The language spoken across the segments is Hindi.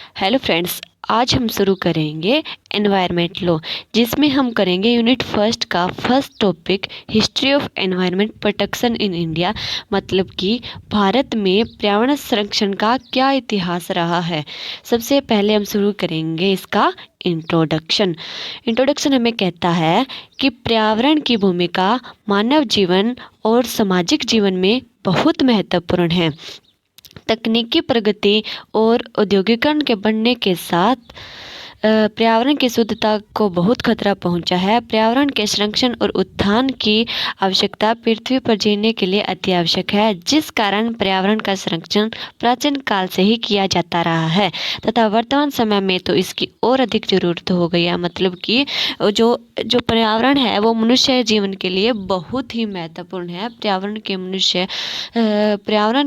हेलो फ्रेंड्स, आज हम शुरू करेंगे एनवायरनमेंट लॉ, जिसमें हम करेंगे यूनिट फर्स्ट का first topic history of environment protection in India. मतलब कि भारत में पर्यावरण संरक्षण का क्या इतिहास रहा है। सबसे पहले हम शुरू करेंगे इसका इंट्रोडक्शन। इंट्रोडक्शन हमें कहता है कि पर्यावरण की भूमिका मानव जीवन और सामाजिक जीवन में बहुत महत्वपूर्ण है। तकनीकी प्रगति और औद्योगिकरण के बढ़ने के साथ पर्यावरण की शुद्धता को बहुत खतरा पहुंचा है। पर्यावरण के संरक्षण और उत्थान की आवश्यकता पृथ्वी पर जीने के लिए अति आवश्यक है, जिस कारण पर्यावरण का संरक्षण प्राचीन काल से ही किया जाता रहा है तथा वर्तमान समय में तो इसकी और अधिक जरूरत हो गई है। मतलब कि जो जो पर्यावरण है वो मनुष्य जीवन के लिए बहुत ही महत्वपूर्ण है। पर्यावरण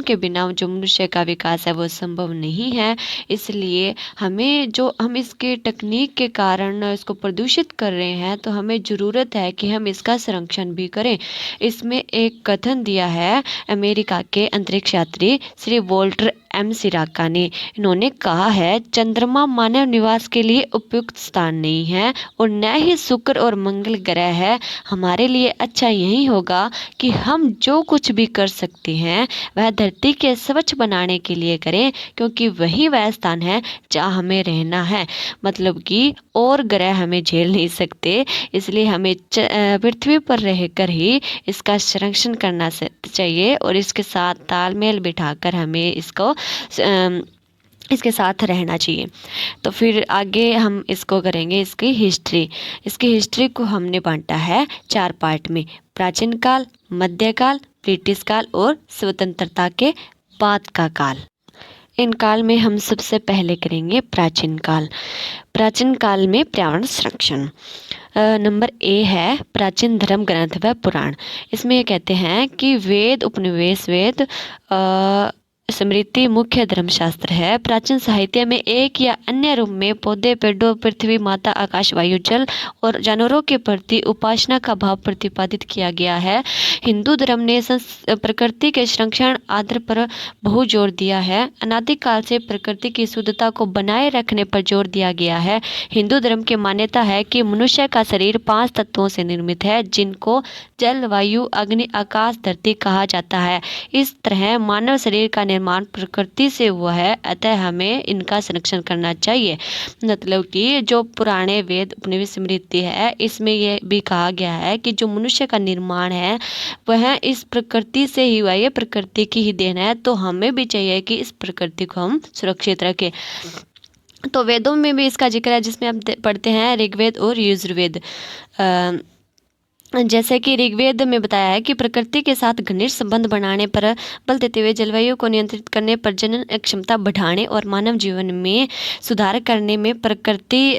के बिना जो मनुष्य का विकास है वो संभव नहीं है। इसलिए हम इसके तकनीक के कारण इसको प्रदूषित कर रहे हैं, तो हमें ज़रूरत है कि हम इसका संरक्षण भी करें। इसमें एक कथन दिया है अमेरिका के अंतरिक्ष यात्री श्री वोल्टर एम सिराका ने। इन्होंने कहा है, चंद्रमा मानव निवास के लिए उपयुक्त स्थान नहीं है और न ही शुक्र और मंगल ग्रह है। हमारे लिए अच्छा यही होगा कि हम जो कुछ भी कर सकते हैं वह धरती के स्वच्छ बनाने के लिए करें, क्योंकि वही वह स्थान है जहाँ हमें रहना है। मतलब कि और ग्रह हमें झेल नहीं सकते, इसलिए हमें पृथ्वी पर रहकर ही इसका संरक्षण करना चाहिए और इसके साथ तालमेल बिठाकर हमें इसके साथ रहना चाहिए। तो फिर आगे हम इसको करेंगे इसकी हिस्ट्री को हमने बांटा है 4 पार्ट में: प्राचीन काल, मध्यकाल, ब्रिटिश काल और स्वतंत्रता के बाद का काल। इन काल में हम सबसे पहले करेंगे प्राचीन काल। प्राचीन काल में पर्यावरण संरक्षण। नंबर ए है प्राचीन धर्म ग्रंथ व पुराण। इसमें ये कहते हैं कि वेद, उपनिवेश, स्मृति मुख्य धर्मशास्त्र है। प्राचीन साहित्य में एक या अन्य रूप में पौधे, पेड़ों, पृथ्वी माता, आकाश, वायु, जल और जानवरों के प्रति उपासना का भाव प्रतिपादित किया गया है। हिंदू धर्म ने प्रकृति के संरक्षण आदर पर बहुत जोर दिया है। अनादिकाल से प्रकृति की शुद्धता को बनाए रखने पर जोर दिया गया है। हिंदू धर्म की मान्यता है कि मनुष्य का शरीर 5 तत्वों से निर्मित है, जिनको जल, वायु, अग्नि, आकाश, धरती कहा जाता है। इस तरह मानव शरीर का निर्माण प्रकृति से हुआ है, अतः हमें इनका संरक्षण करना चाहिए। मतलब कि जो पुराने वेद, उपनिवेश, स्मृति है, इसमें यह भी कहा गया है कि जो मनुष्य का निर्माण है वह इस प्रकृति से ही हुआ है, प्रकृति की ही देन है। तो हमें भी चाहिए कि इस प्रकृति को हम सुरक्षित रखें। तो वेदों में भी इसका जिक्र है, जिसमें हम पढ़ते हैं ऋग्वेद और यजुर्वेद। जैसे कि ऋग्वेद में बताया है कि प्रकृति के साथ घनिष्ठ संबंध बनाने पर बल देते हुए जलवायु को नियंत्रित करने पर जनन क्षमता बढ़ाने और मानव जीवन में सुधार करने में प्रकृति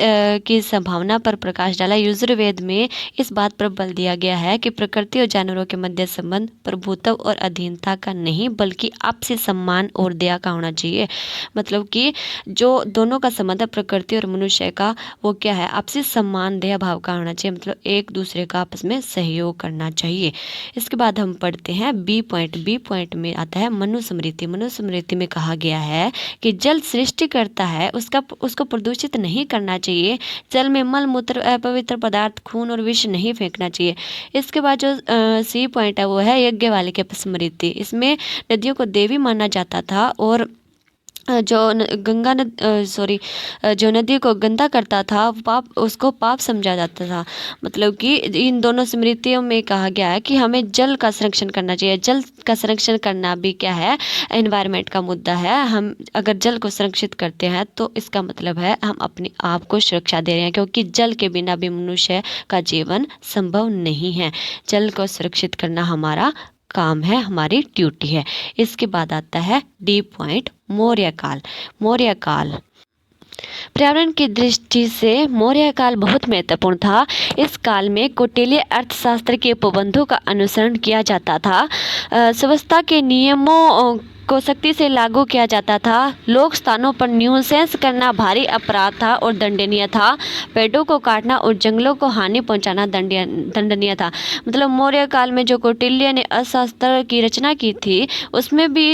की संभावना पर प्रकाश डाला। यजुर्वेद में इस बात पर बल दिया गया है कि प्रकृति और जानवरों के मध्य संबंध प्रभुत्व और अधीनता का नहीं, बल्कि आपसी सम्मान और दया का होना चाहिए। मतलब कि जो दोनों का संबंध है प्रकृति और मनुष्य का, वो क्या है? आपसी सम्मान, दया भाव का होना चाहिए। मतलब एक दूसरे का आपस में सहयोग करना चाहिए। इसके बाद हम पढ़ते हैं बी पॉइंट में आता है मनुस्मृति। मनुस्मृति में कहा गया है कि जल सृष्टि करता है, उसको प्रदूषित नहीं करना चाहिए। जल में मल मूत्र, अपवित्र पदार्थ, खून और विष नहीं फेंकना चाहिए। इसके बाद जो सी पॉइंट है वो है यज्ञवालिकी स्मृति। इसमें नदियों को देवी माना जाता था और जो नदी को गंदा करता था उसको पाप समझा जाता था। मतलब कि इन दोनों स्मृतियों में कहा गया है कि हमें जल का संरक्षण करना चाहिए। जल का संरक्षण करना भी क्या है? एनवायरनमेंट का मुद्दा है। हम अगर जल को संरक्षित करते हैं तो इसका मतलब है हम अपने आप को सुरक्षा दे रहे हैं, क्योंकि जल के बिना भी मनुष्य का जीवन संभव नहीं है। जल को सुरक्षित करना हमारा काम है, हमारी ड्यूटी है। इसके बाद आता है डी पॉइंट मौर्य काल। पर्यावरण की दृष्टि से मौर्य काल बहुत महत्वपूर्ण था। इस काल में कौटिल्य अर्थशास्त्र के उपबंधों का अनुसरण किया जाता था। व्यवस्था के नियमों को सख्ती से लागू किया जाता था। लोक स्थानों पर न्यूसेंस करना भारी अपराध था और दंडनीय था। पेड़ों को काटना और जंगलों को हानि पहुंचाना दंडनीय था। मतलब मौर्य काल में जो कौटिल्य ने अर्थशास्त्र की रचना की थी उसमें भी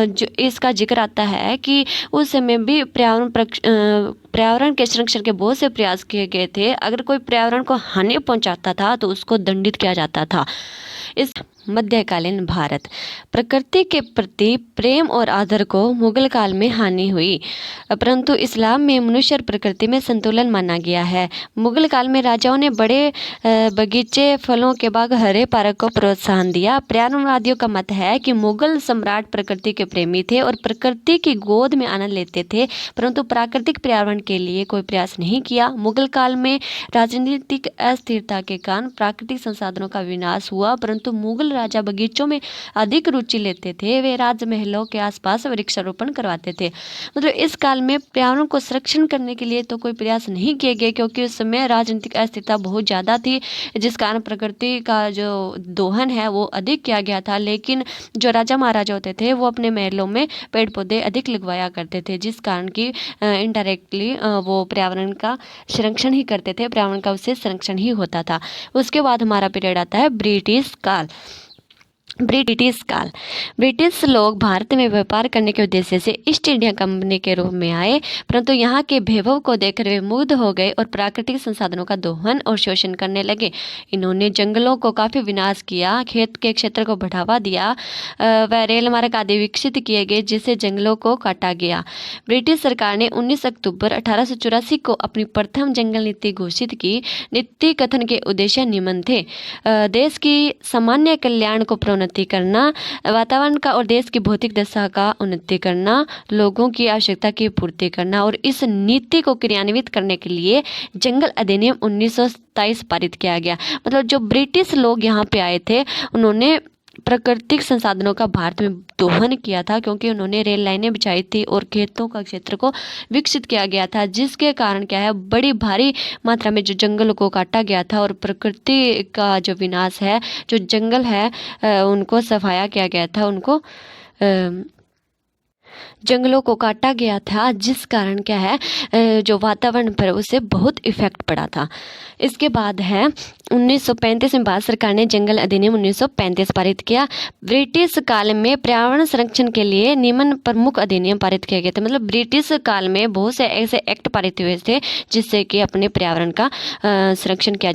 जो इसका जिक्र आता है कि उस समय भी पर्यावरण के संरक्षण के बहुत से प्रयास किए गए थे। अगर कोई पर्यावरण को हानि पहुंचाता था तो उसको दंडित किया जाता था। इस मध्यकालीन भारत प्रकृति के प्रति प्रेम और आदर को मुगल काल में हानि हुई, परंतु इस्लाम में मनुष्य और प्रकृति में संतुलन माना गया है। मुगल काल में राजाओं ने बड़े बगीचे, फलों के बाग, हरे पार्क को प्रोत्साहन दिया। पर्यावरणवादियों का मत है कि मुगल सम्राट प्रकृति के प्रेमी थे और प्रकृति की गोद में आनंद लेते थे, परंतु प्राकृतिक पर्यावरण के लिए कोई प्रयास नहीं किया। मुगल काल में राजनीतिक अस्थिरता के कारण प्राकृतिक संसाधनों का विनाश हुआ, परंतु मुगल राजा बगीचों में अधिक रुचि लेते थे। वे राजमहलों के आसपास वृक्षारोपण करवाते थे। मतलब इस काल में पर्यावरण को संरक्षण करने के लिए तो कोई प्रयास नहीं किए गए, क्योंकि उस समय राजनीतिक अस्थिरता बहुत ज़्यादा थी, जिस कारण प्रकृति का जो दोहन है वो अधिक किया गया था। लेकिन जो राजा महाराजा होते थे वो अपने महलों में पेड़ पौधे अधिक लगवाया करते थे, जिस कारण की इनडायरेक्टली वो पर्यावरण का संरक्षण ही करते थे, पर्यावरण का उससे संरक्षण ही होता था। उसके बाद हमारा पीरियड आता है ब्रिटिश काल। ब्रिटिश लोग भारत में व्यापार करने के उद्देश्य से ईस्ट इंडिया कंपनी के रूप में आए, परंतु यहाँ के वैभव को देखकर वे मुग्ध हो गए और प्राकृतिक संसाधनों का दोहन और शोषण करने लगे। इन्होंने जंगलों को काफ़ी विनाश किया, खेत के क्षेत्र को बढ़ावा दिया, व रेल मार्ग आदि विकसित किए गए, जिससे जंगलों को काटा गया। ब्रिटिश सरकार ने 19 अक्टूबर 1884 को अपनी प्रथम जंगल नीति घोषित की। नीति कथन के उद्देश्य निम्न थे: देश की सामान्य कल्याण को प्रोन्नति करना, वातावरण का और देश की भौतिक दशा का उन्नति करना, लोगों की आवश्यकता की पूर्ति करना। और इस नीति को क्रियान्वित करने के लिए जंगल अधिनियम 1927 पारित किया गया। मतलब जो ब्रिटिश लोग यहाँ पे आए थे उन्होंने प्राकृतिक संसाधनों का भारत में दोहन किया था, क्योंकि उन्होंने रेल लाइनें बिछाई थी और खेतों का क्षेत्र को विकसित किया गया था, जिसके कारण क्या है, बड़ी भारी मात्रा में जो जंगल को काटा गया था और प्रकृति का जो विनाश है, जो जंगल है उनको सफाया किया गया था, उनको जंगलों को काटा गया था, जिस कारण क्या है जो वातावरण पर उसे बहुत इफेक्ट पड़ा था। इसके बाद है 1935 में भारत सरकार ने जंगल अधिनियम 1935 पारित किया। ब्रिटिश काल में पर्यावरण संरक्षण के लिए निम्न प्रमुख अधिनियम पारित किए गए थे। मतलब ब्रिटिश काल में बहुत से ऐसे एक्ट पारित हुए थे जिससे कि अपने पर्यावरण का संरक्षण किया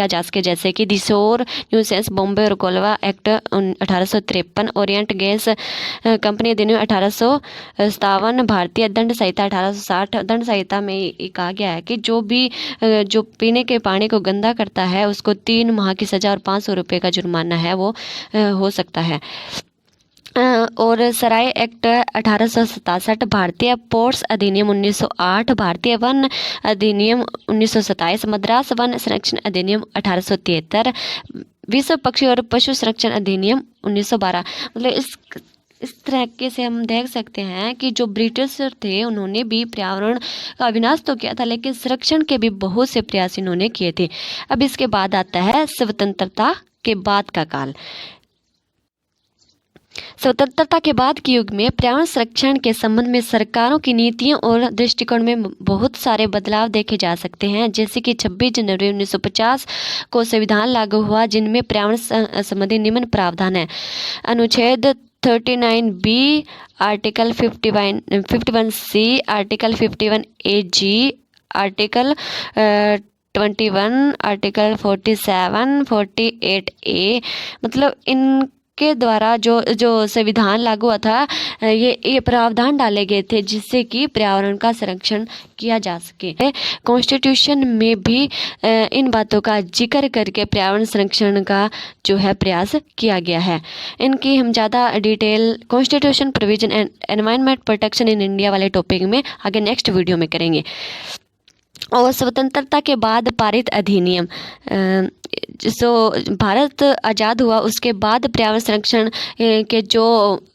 जा सके, जैसे कि दिसोर न्यूसेंस बॉम्बे और Kolwa act 1853, Orient gas company अधिनियम 1857, भारतीय दंड संहिता 1860। दंड संहिता में कहा गया है कि जो पीने के पानी को गंदा करता है उसको 3 माह की सजा और 500 रुपये का जुर्माना है वो हो सकता है। और सराय एक्ट 1867, भारतीय पोर्ट्स अधिनियम 1908, भारतीय वन अधिनियम 1927, मद्रास वन संरक्षण अधिनियम 1873, विश्व पक्षी और पशु संरक्षण अधिनियम 1912। मतलब इस तरीके से हम देख सकते हैं कि जो ब्रिटिश थे उन्होंने भी पर्यावरण का विनाश तो किया था, लेकिन संरक्षण के भी बहुत से प्रयास इन्होंने किए थे। अब इसके बाद आता है स्वतंत्रता के बाद का काल। स्वतंत्रता के बाद के युग में पर्यावरण संरक्षण के संबंध में सरकारों की नीतियों और दृष्टिकोण में बहुत सारे बदलाव देखे जा सकते हैं। जैसे कि 26 जनवरी 1950 को संविधान लागू हुआ, जिनमें पर्यावरण संबंधी निम्न प्रावधान है: अनुच्छेद 39B, article 51C, article 51AG, article 21, article 47, 48A। मतलब इनके द्वारा जो संविधान लागू हुआ था, ये प्रावधान डाले गए थे जिससे कि पर्यावरण का संरक्षण किया जा सके। कॉन्स्टिट्यूशन में भी इन बातों का जिक्र करके पर्यावरण संरक्षण का जो है प्रयास किया गया है। इनकी हम ज़्यादा detail constitution provision and environment protection in India वाले टॉपिक में आगे नेक्स्ट वीडियो में करेंगे। और स्वतंत्रता के बाद पारित अधिनियम जो भारत आज़ाद हुआ उसके बाद पर्यावरण संरक्षण के जो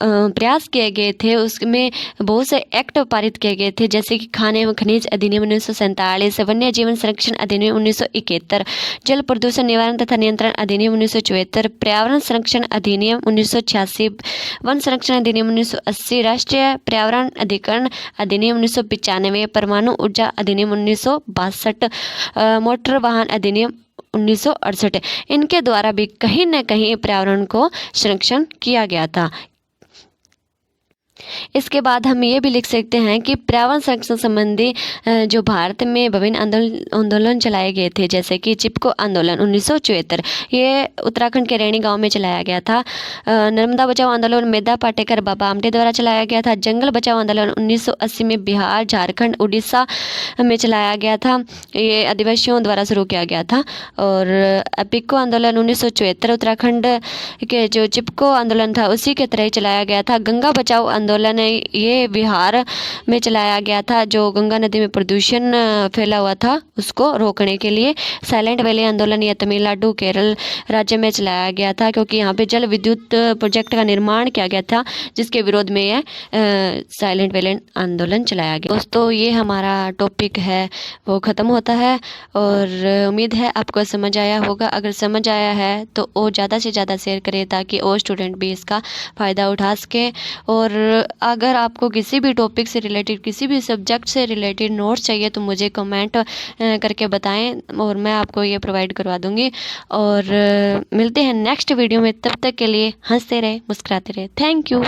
प्रयास किए गए थे उसमें बहुत से एक्ट पारित किए गए थे, जैसे कि खान एवं खनिज अधिनियम 1947, वन्य जीवन संरक्षण अधिनियम 1971, जल प्रदूषण निवारण तथा नियंत्रण अधिनियम 1974, पर्यावरण संरक्षण अधिनियम 1986, वन संरक्षण अधिनियम 1980, राष्ट्रीय पर्यावरण अधिकरण अधिनियम 1995, परमाणु ऊर्जा अधिनियम 1962, मोटर वाहन अधिनियम 1968। इनके द्वारा भी कहीं न कहीं पर्यावरण को संरक्षण किया गया था। इसके बाद हम ये भी लिख सकते हैं कि पर्यावरण संरक्षण संबंधी जो भारत में विभिन्न आंदोलन चलाए गए थे, जैसे कि चिपको आंदोलन 1974, ये उत्तराखंड के रैणी गांव में चलाया गया था। नर्मदा बचाओ आंदोलन मेधा पाटेकर बाबा आमटे द्वारा चलाया गया था। जंगल बचाओ आंदोलन 1980 में बिहार, झारखंड, उड़ीसा में चलाया गया था। ये आदिवासियों द्वारा शुरू किया गया था। और अपिको आंदोलन 1974 उत्तराखंड के जो चिपको आंदोलन था उसी के तरह ही चलाया गया था। गंगा बचाओ आंदोलन ये बिहार में चलाया गया था, जो गंगा नदी में प्रदूषण फैला हुआ था उसको रोकने के लिए। साइलेंट वैली आंदोलन ये तमिलनाडु, केरल राज्य में चलाया गया था, क्योंकि यहाँ पे जल विद्युत प्रोजेक्ट का निर्माण किया गया था, जिसके विरोध में यह साइलेंट वैली आंदोलन चलाया गया। दोस्तों, ये हमारा टॉपिक है वो ख़त्म होता है और उम्मीद है आपको समझ आया होगा। अगर समझ आया है तो वो ज़्यादा से ज़्यादा शेयर करें ताकि और स्टूडेंट भी इसका फ़ायदा उठा सके। और अगर आपको किसी भी टॉपिक से रिलेटेड, किसी भी सब्जेक्ट से रिलेटेड नोट्स चाहिए तो मुझे कमेंट करके बताएं और मैं आपको ये प्रोवाइड करवा दूंगी। और मिलते हैं नेक्स्ट वीडियो में, तब तक के लिए हंसते रहे, मुस्कुराते रहे। Thank you.